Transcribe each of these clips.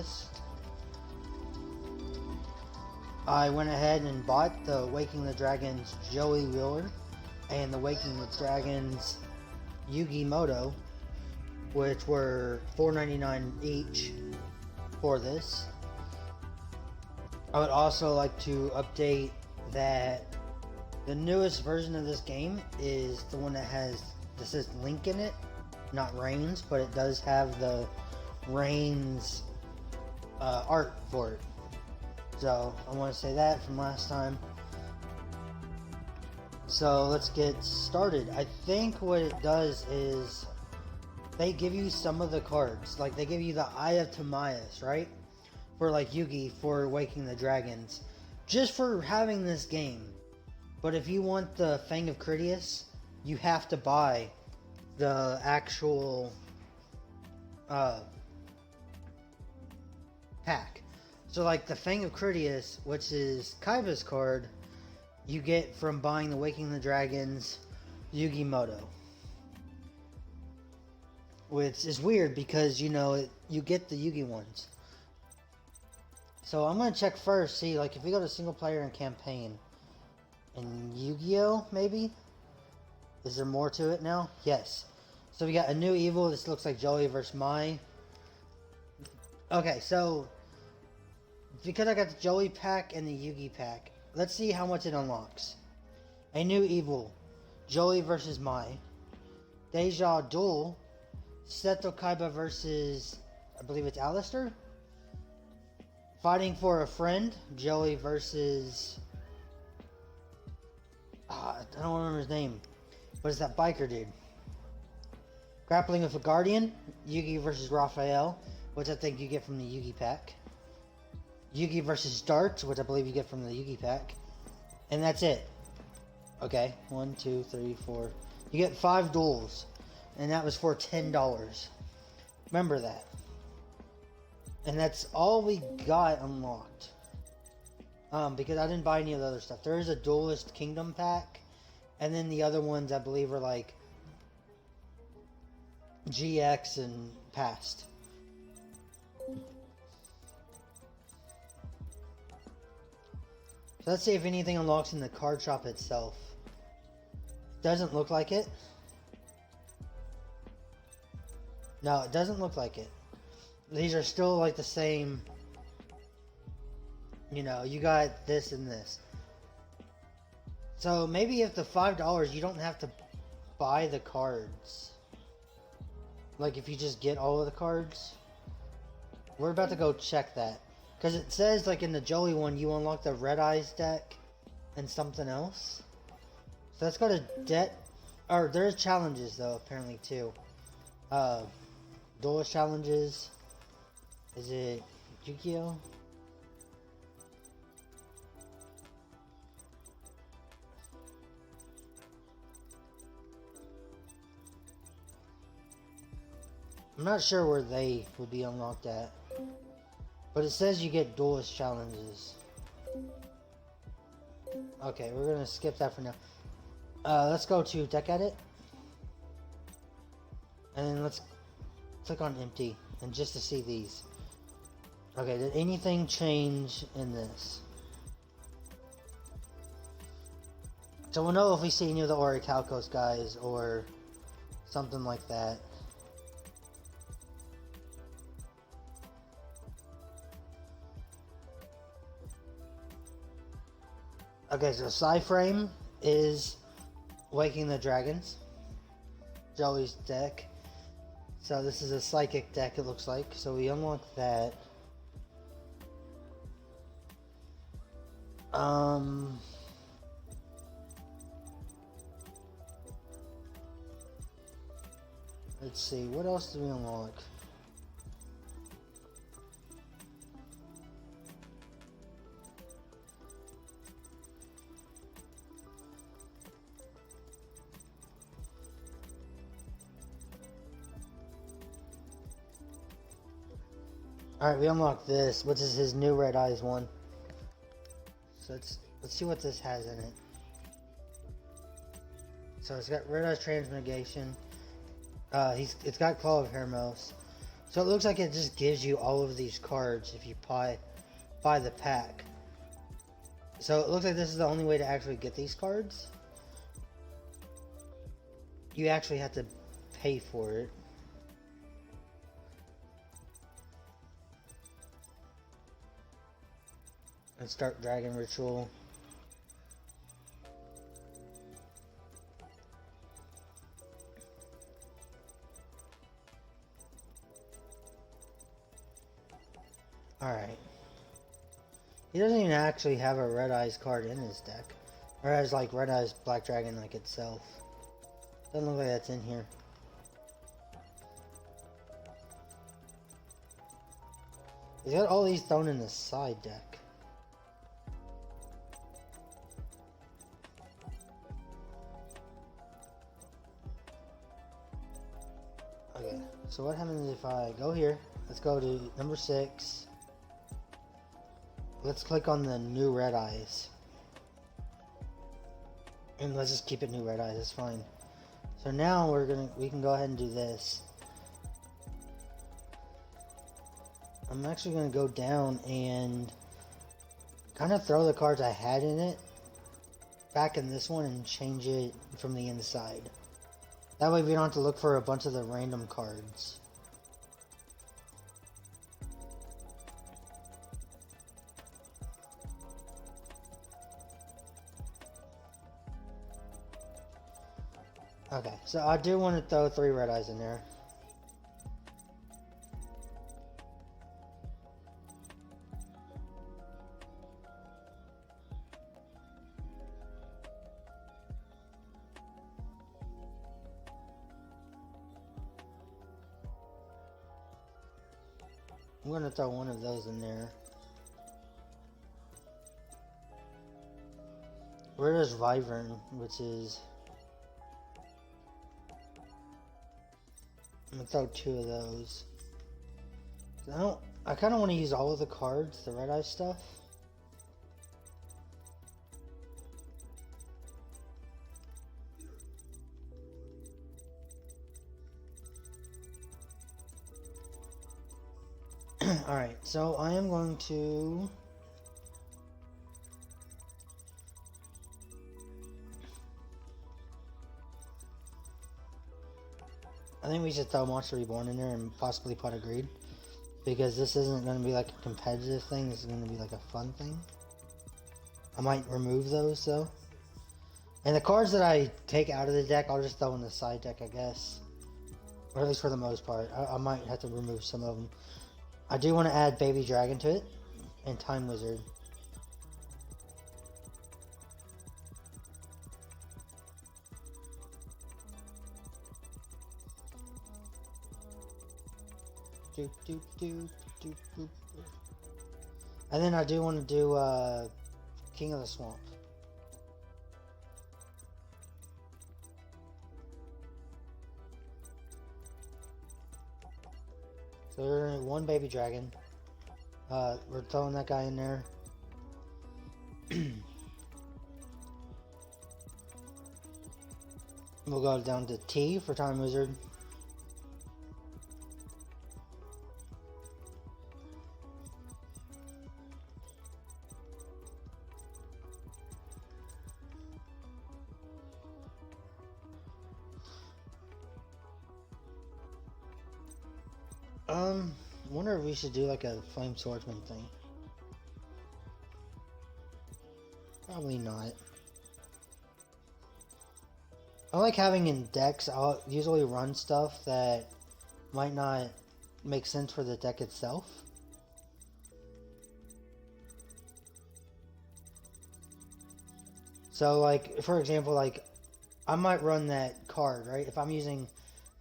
Duelist. I went ahead and bought the Waking the Dragons Joey Wheeler and the Waking the Dragons Yugi Moto, which were $4.99 each for this. I would also like to update that the newest version of this game is the one that says Link in it, not Reigns, but it does have the Reigns art for it. So I want to say that from last time. So let's get started. I think what it does is they give you some of the cards. Like they give you the Eye of Timaeus, right? For like Yugi for Waking the Dragons. Just for having this game. But if you want the Fang of Critias, you have to buy the actual pack. So like the Fang of Critias, which is Kaiba's card, you get from buying the Waking the Dragons Yugi Moto. Which is weird because, you know, you get the Yugi ones. So I'm going to check first, see, like if we go to single player and campaign, and Yu-Gi-Oh, maybe? Is there more to it now? Yes. So we got a new evil. This looks like Joey versus Mai. Okay, so because I got the Joey pack and the Yugi pack, let's see how much it unlocks. A new evil. Joey versus Mai. Deja Duel. Seto Kaiba versus, I believe it's Alistair. Fighting for a friend. Joey versus... I don't remember his name. But it's that biker dude. Grappling with a Guardian. Yugi versus Raphael, which I think you get from the Yugi pack. Yugi versus Darts, which I believe you get from the Yugi pack. And that's it. Okay, 1, 2, 3, 4. You get 5 duels. And that was for $10. Remember that. And that's all we got unlocked. Because I didn't buy any of the other stuff. There is a Duelist Kingdom pack. And then the other ones I believe are like GX and past. So let's see if anything unlocks in the card shop itself. Doesn't look like it. No, it doesn't look like it. These are still like the same. You know, you got this and this. So maybe if the $5, you don't have to buy the cards. Like if you just get all of the cards. We're about to go check that. Because it says like in the Joey one, you unlock the Red Eyes deck and something else. So let's go to or there's challenges though, apparently too. Duelist challenges. Is it Yu-Gi-Oh? I'm not sure where they would be unlocked at. But it says you get Duelist challenges. Okay, we're gonna skip that for now. Let's go to Deck Edit. And then let's click on Empty. And just to see these. Okay, did anything change in this? So we'll know if we see any of the Orichalcos guys or something like that. Okay, so Psyframe is Waking the Dragons. Joey's deck. So this is a psychic deck, it looks like. So we unlock that. Let's see, what else do we unlock? Alright, we unlocked this, which is his new Red Eyes one. So let's see what this has in it. So it's got Red Eyes Transmigration. It's got Claw of Hermos. So it looks like it just gives you all of these cards if you buy the pack. So it looks like this is the only way to actually get these cards. You actually have to pay for it. And start Dragon Ritual. Alright. He doesn't even actually have a Red Eyes card in his deck. Or has like Red Eyes Black Dragon like itself. Doesn't look like that's in here. He's got all these thrown in the side deck. Okay, so what happens if I go here? Let's go to number 6. Let's click on the new Red Eyes. And let's just keep it new Red Eyes, that's fine. So now we can go ahead and do this. I'm actually gonna go down and kind of throw the cards I had in it back in this one and change it from the inside. That way we don't have to look for a bunch of the random cards. Okay, so I do want to throw 3 Red Eyes in there. I'm going to throw one of those in there. Where is Wyvern, which is... I'm gonna throw 2 of those. I kind of want to use all of the cards, the Red Eye stuff. Alright, so I am going to... I think we should throw Monster Reborn in there and possibly Pot of Greed. Because this isn't going to be like a competitive thing, this is going to be like a fun thing. I might remove those though. And the cards that I take out of the deck, I'll just throw in the side deck, I guess. Or at least for the most part. I might have to remove some of them. I do want to add Baby Dragon to it. And Time Wizard. And then I do want to do King of the Swamp. So we're in 1 Baby Dragon. We're throwing that guy in there. We'll go down to T for Time Wizard. Wonder if we should do like a Flame Swordsman thing. Probably not. I like having in decks, I'll usually run stuff that might not make sense for the deck itself. So like, for example, like, I might run that card, right? If I'm using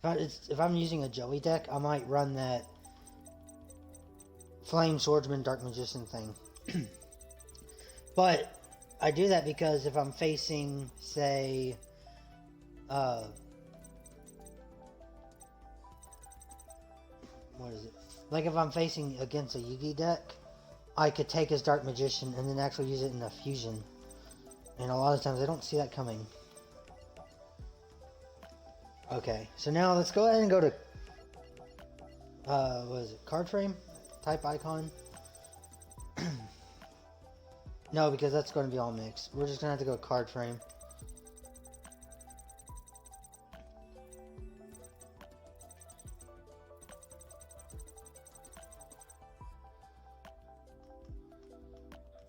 a Joey deck, I might run that Flame Swordsman Dark Magician thing. But I do that because if I'm facing, say, what is it? Like if I'm facing against a Yugi deck, I could take his Dark Magician and then actually use it in a fusion. And a lot of times I don't see that coming. Okay, so now let's go ahead and go to What is it? Card frame? Type icon? No, because that's going to be all mixed. We're just going to have to go card frame.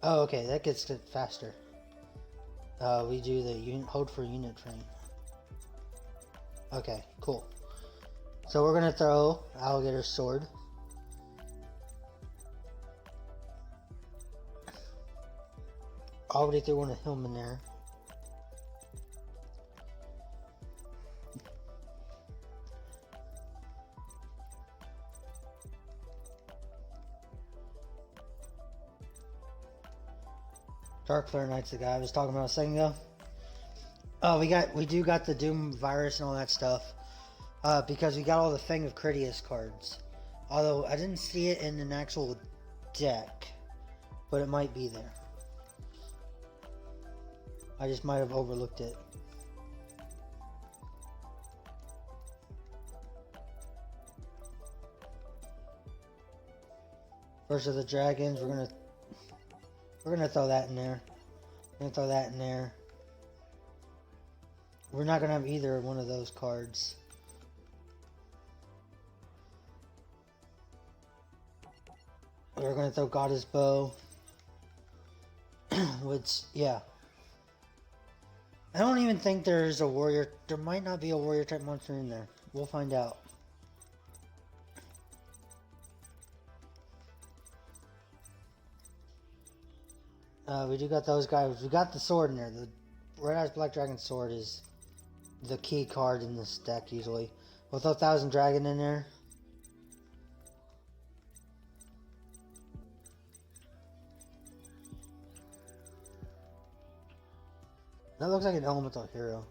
Oh, okay, that gets it faster. We do the hold for unit train. Okay, cool. So we're gonna throw Alligator Sword. Already threw one of him in there. Dark Flare Knight's the guy I was talking about a second ago. Oh, we do got the Doom virus and all that stuff. Because we got all the Fang of Critias cards. Although I didn't see it in an actual deck, but it might be there. I just might have overlooked it. First of the Dragons, we're gonna throw that in there. We're gonna throw that in there. We're not gonna have either one of those cards. We're gonna throw Goddess Bow. Which, yeah. I don't even think there's a warrior. There might not be a warrior type monster in there. We'll find out. We do got those guys. We got the sword in there. The Red Eyes Black Dragon sword is the key card in this deck usually. We'll throw Thousand Dragon in there. That looks like an elemental hero.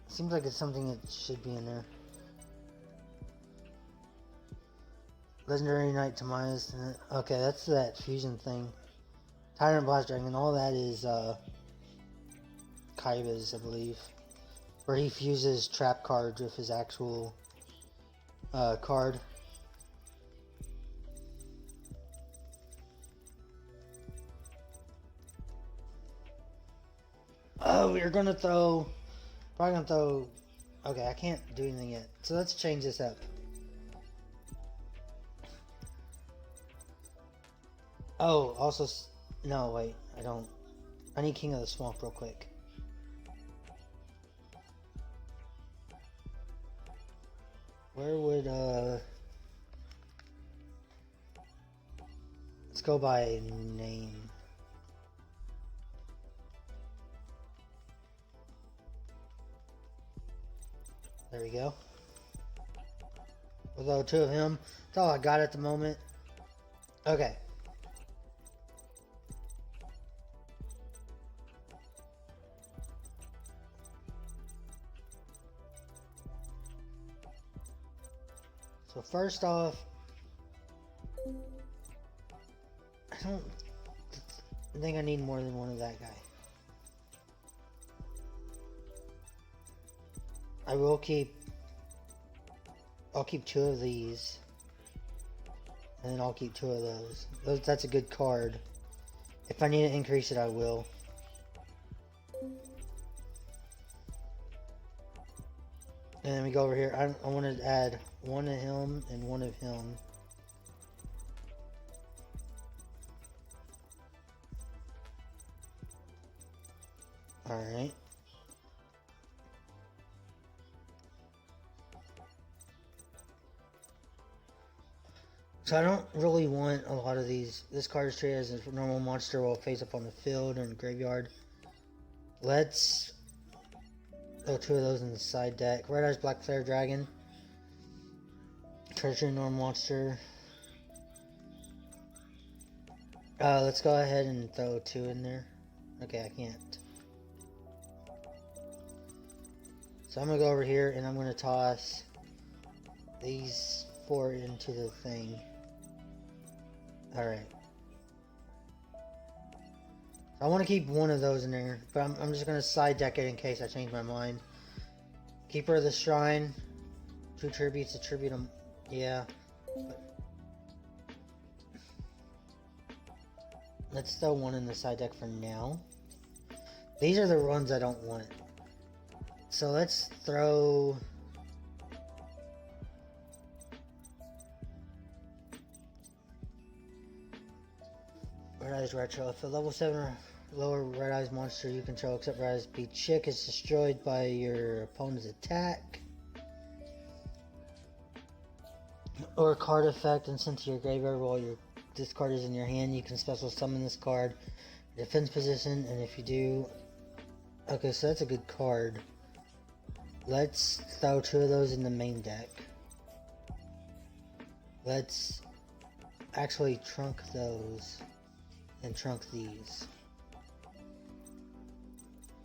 Seems like it's something that should be in there. Legendary Knight Tamias. Okay, that's that fusion thing. Tyrant Blast Dragon. All that is Kaiba's, I believe. Where he fuses trap cards with his actual card. Oh, we're gonna throw. Probably gonna throw. Okay, I can't do anything yet. So let's change this up. Oh, also. No, wait. I don't. I need King of the Swamp real quick. Where would. Let's go by name. There we go. Although two of him, that's all I got at the moment. Okay. So first off, I don't think I need more than one of that guy. I'll keep two of these, and then I'll keep two of those. That's a good card. If I need to increase it, I will. And then we go over here. I want to add one of him and one of him. Alright. So I don't really want a lot of these. This card is treated as a normal monster will face up on the field or in the graveyard. Let's throw two of those in the side deck. Red Eyes Black Flare Dragon. Treasure normal monster. Let's go ahead and throw two in there. Okay, I can't. So I'm gonna go over here and I'm gonna toss these four into the thing. Alright. I want to keep one of those in there, but I'm just going to side deck it in case I change my mind. Keeper of the Shrine. 2 tributes, attribute them. Yeah. Let's throw 1 in the side deck for now. These are the ones I don't want. So let's throw... Red Eyes Retro. If a level 7 or lower Red Eyes monster you control except Red Eyes Be Chick is destroyed by your opponent's attack or card effect and sent to your graveyard while this card is in your hand, you can special summon this card in defense position, and if you do... Okay, so that's a good card. Let's throw 2 of those in the main deck. Let's actually trunk those and trunk these.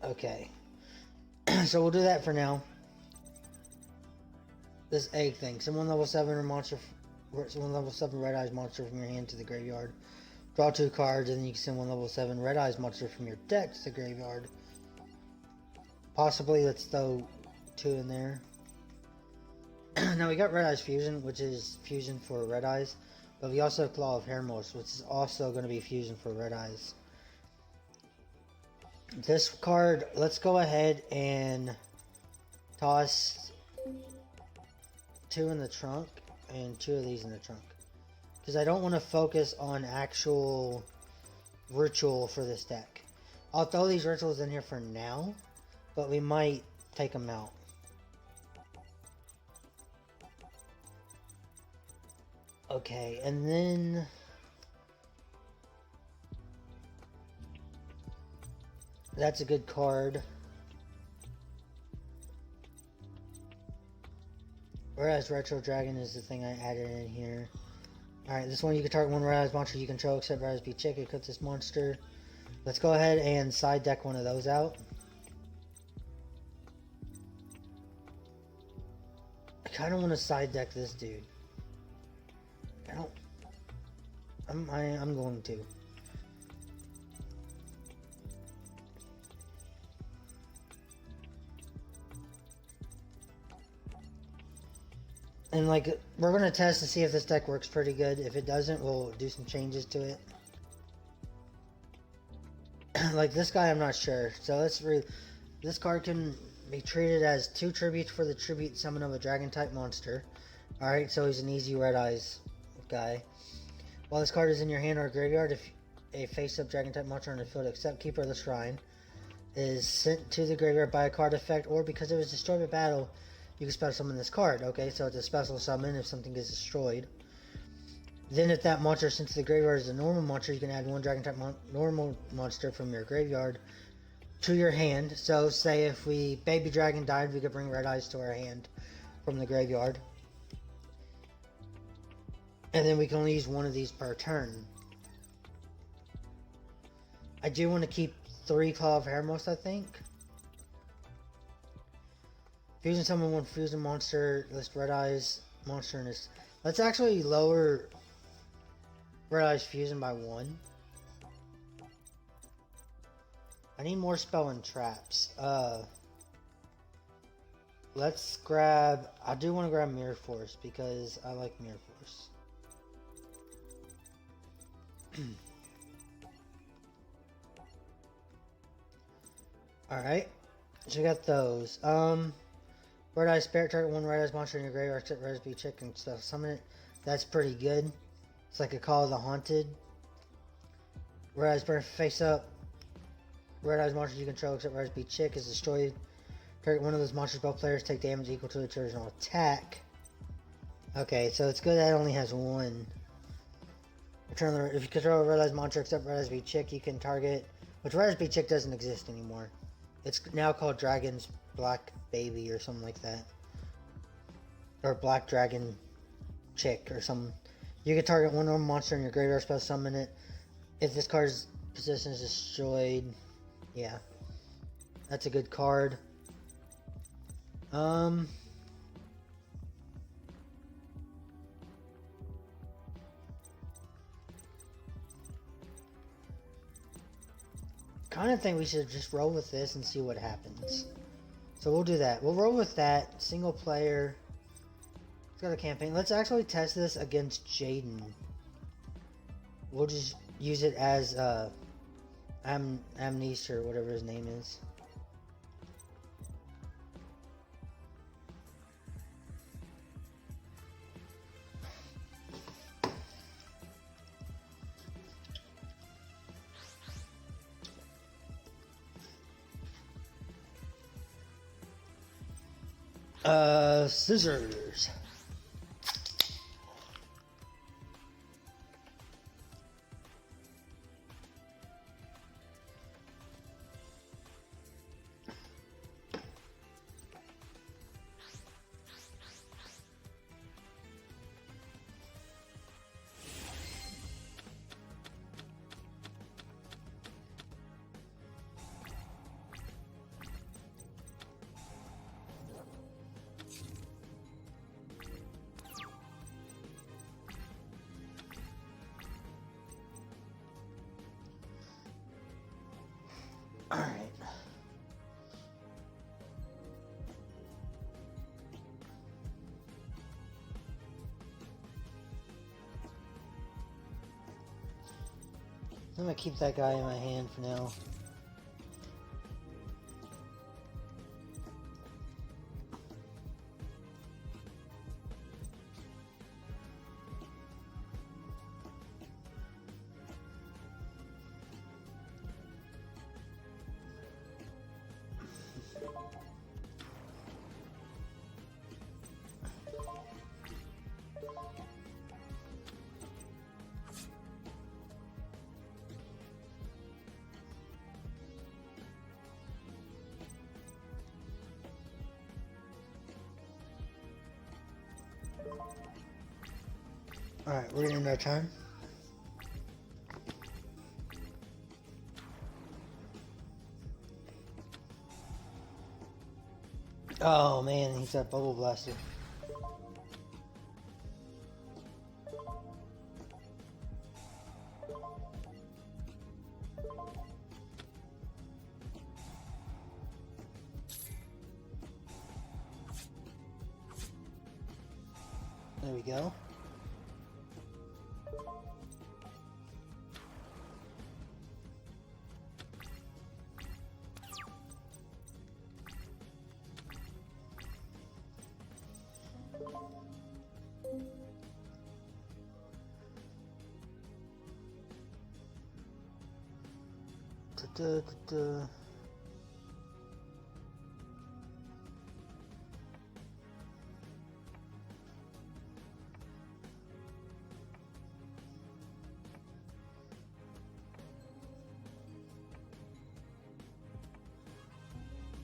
Okay. So we'll do that for now. This egg thing. Send 1 level 7 or monster, send 1 level 7 Red Eyes monster from your hand to the graveyard. Draw 2 cards, and then you can send 1 level 7 Red Eyes monster from your deck to the graveyard. Possibly, let's throw 2 in there. Now we got Red Eyes Fusion, which is fusion for Red Eyes. But we also have Claw of Hermos, which is also going to be fusion for Red Eyes. This card, let's go ahead and toss 2 in the trunk and 2 of these in the trunk. Because I don't want to focus on actual ritual for this deck. I'll throw these rituals in here for now, but we might take them out. Okay, and then... That's a good card. Whereas Retro Dragon is the thing I added in here. Alright, this one you can target 1 Red Eyes monster you control except Red Eyes Be Chick. It cuts this monster. Let's go ahead and side deck 1 of those out. I kind of want to side deck this dude. I don't... I'm going to. And like, we're going to test to see if this deck works pretty good. If it doesn't, we'll do some changes to it. Like this guy, I'm not sure. So this card can be treated as 2 tributes for the tribute summon of a dragon type monster. Alright, so he's an easy Red Eyes guy. While this card is in your hand or graveyard, if a face-up dragon type monster on the field except Keeper of the Shrine is sent to the graveyard by a card effect, or because it was destroyed by battle, you can special summon this card. Okay, so it's a special summon if something gets destroyed. Then if that monster sent to the graveyard is a normal monster, you can add 1 dragon type normal monster from your graveyard to your hand. So say if Baby Dragon died, we could bring Red Eyes to our hand from the graveyard. And then we can only use 1 of these per turn. I do want to keep 3 Claw of Hermos, I think. Fusion summon 1 fusion monster, list Red Eyes monster in this. Let's actually lower Red Eyes fusion by 1. I need more spell and traps. Let's grab... I do want to grab Mirror Force because I like Mirror Force. Alright. So we got those. Red Eyes Spirit, target 1 Red Eyes monster in your graveyard, except Red Eyes Be Chick and stuff. Summon it. That's pretty good. It's like a Call of the Haunted. Red Eyes Burn face up. Red Eyes monster you control, except Red Eyes Be Chick, is destroyed. Target 1 of those monsters, both players take damage equal to its original attack. Okay, so it's good that it only has 1. If you control a Red Eyes monster, except Red Eyes Be Chick, you can target... Which Red Eyes Be Chick doesn't exist anymore. It's now called Dragon's Black Baby or something like that. Or Black Dragon Chick or something. You can target 1 normal monster in your graveyard, special summon it. If this card's position is destroyed, yeah. That's a good card. Kind of think we should just roll with this and see what happens. So we'll do that. We'll roll with that. Single player. Got a campaign. Let's actually test this against Jaden. We'll just use it as Amnesia or whatever his name is. Scissors. Alright. I'm gonna keep that guy in my hand for now. Alright, we're in our turn. Oh man, he's got Bubble Blaster. There we go.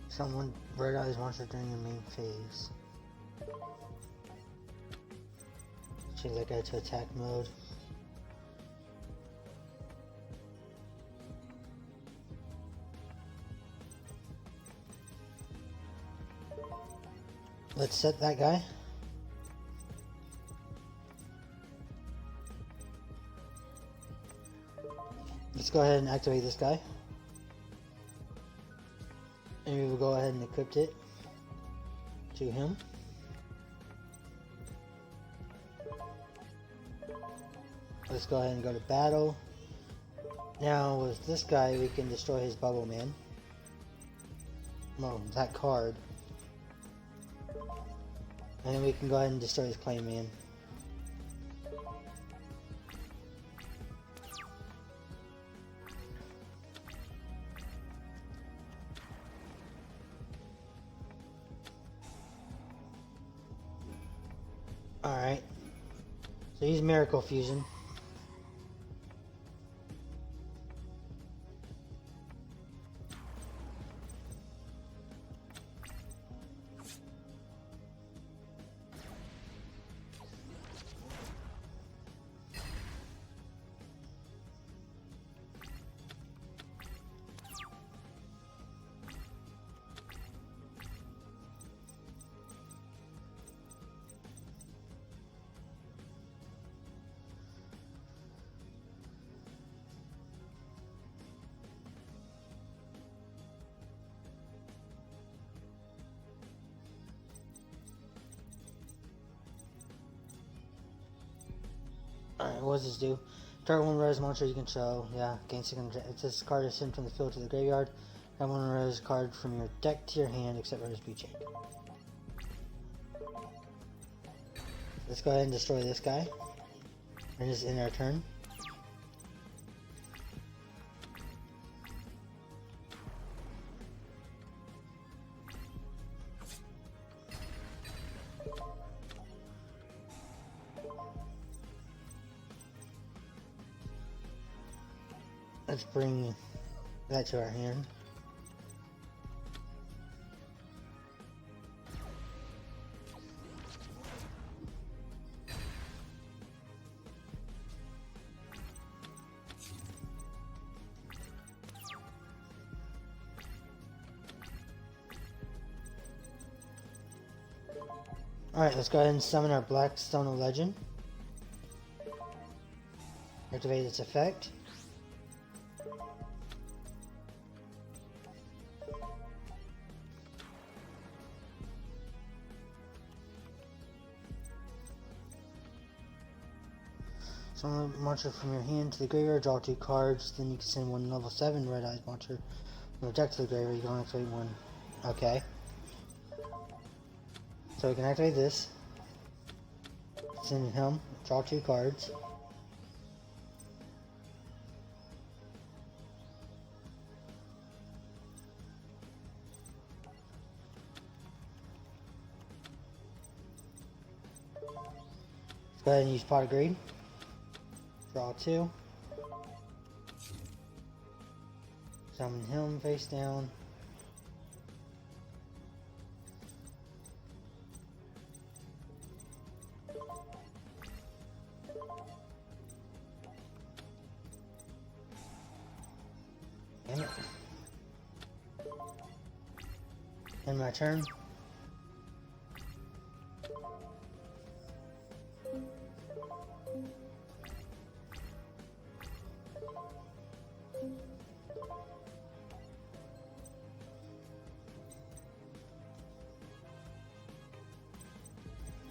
Someone Red Eyes monster during your main phase. Change that guy to attack mode. Let's set that guy. Let's go ahead and activate this guy. And we will go ahead and equip it to him. Let's go ahead and go to battle. Now with this guy we can destroy his Bubble Man. Well, that card. And then we can go ahead and destroy his Clay Man. Alright. So he's Miracle Fusion. Alright, what does this do? Target one res monster you control. Yeah, gain second. If this card is sent from the field to the graveyard, add one res card from your deck to your hand except res B-Chain. Let's go ahead and destroy this guy. And just end our turn. Let's bring that to our hand. Alright, let's go ahead and summon our Black Stone of Legend. Activate its effect. Summon a monster from your hand to the graveyard, draw 2 cards, then you can send one level 7 red-eyed monster from the deck to the graveyard. You can only activate one. Okay. So we can activate this. Send him, draw 2 cards. Let's go ahead and use Pot of Greed. Draw 2. Summon him face down. Damn it. End my turn.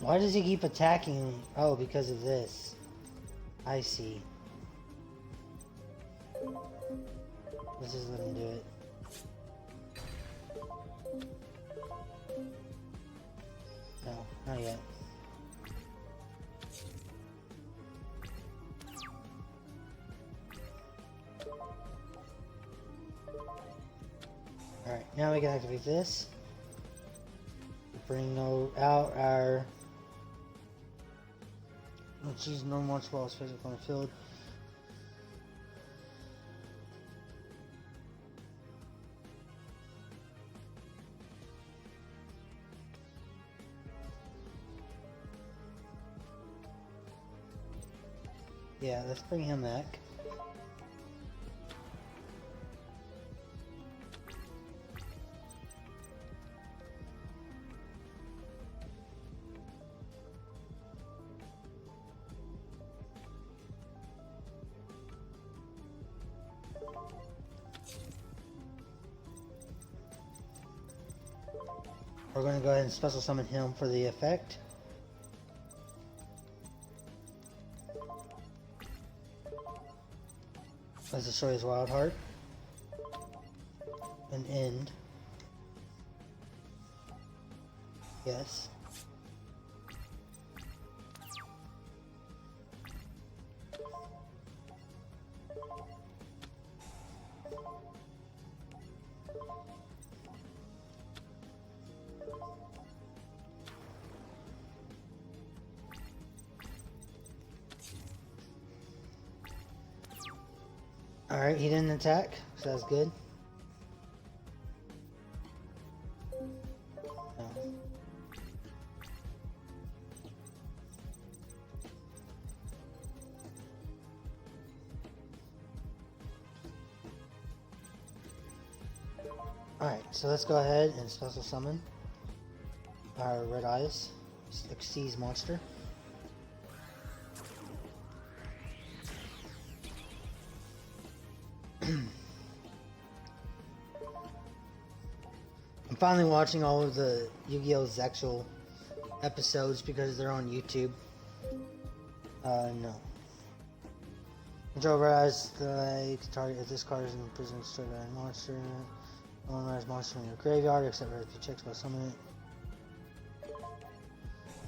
Why does he keep attacking? Oh, because of this. I see. Let's just let him do it. No, not yet. Alright, now we can activate this. Bring out our... Let's use no more spells physical on the field. Yeah, let's bring him back. We're going to go ahead and special summon him for the effect. Let's destroy his wild heart. And end. Yes. Alright, he didn't attack, so that's good. No. Alright, so let's go ahead and special summon our Red Eyes, Xyz monster. I'm finally watching all of the Yu-Gi-Oh! Zexal episodes because they're on YouTube. No. Control rise the target if this card is in prison destroyed by a monster. One rise monster in your graveyard except for if you check by summon it.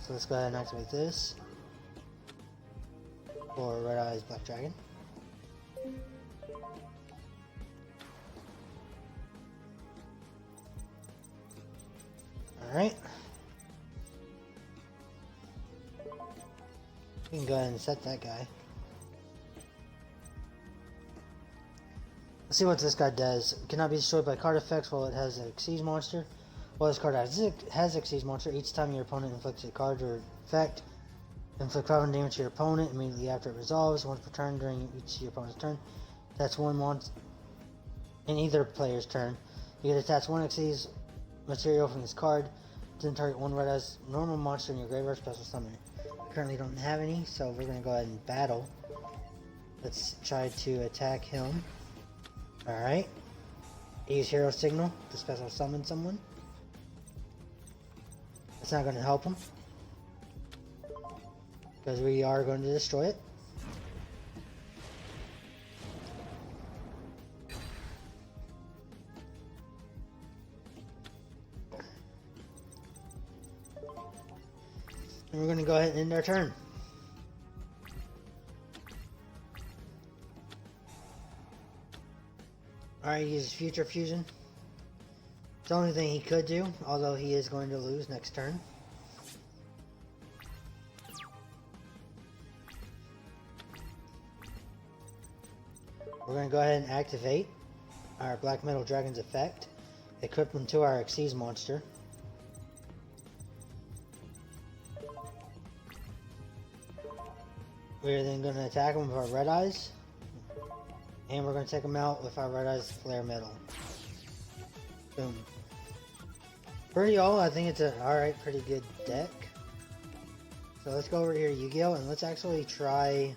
So let's go ahead and activate this. For Red Eyes Black Dragon. Alright. We can go ahead and set that guy. Let's see what this guy does. It cannot be destroyed by card effects while it has an Xyz monster. While this card has Xyz monster, each time your opponent inflicts a card or effect, inflict 500 damage to your opponent immediately after it resolves. Once per turn during each of your opponent's turn. That's one monster in either player's turn. You can attach one Xyz material from this card. Then target one red eyes normal monster in your graveyard special summon. Currently don't have any, so we're gonna go ahead and battle. Let's try to attack him. Alright. Use hero signal to special summon someone. It's not gonna help him, because we are going to destroy it. And we're going to go ahead and end our turn. Alright, he uses Future Fusion. It's the only thing he could do, although he is going to lose next turn. We're going to go ahead and activate our Black Metal Dragon's effect. Equip him to our Xyz monster. We're then going to attack him with our Red Eyes. And we're going to take him out with our Red Eyes Flare Metal. Boom. Pretty all, I think it's a alright, pretty good deck. So let's go over here to Yu-Gi-Oh! And let's actually try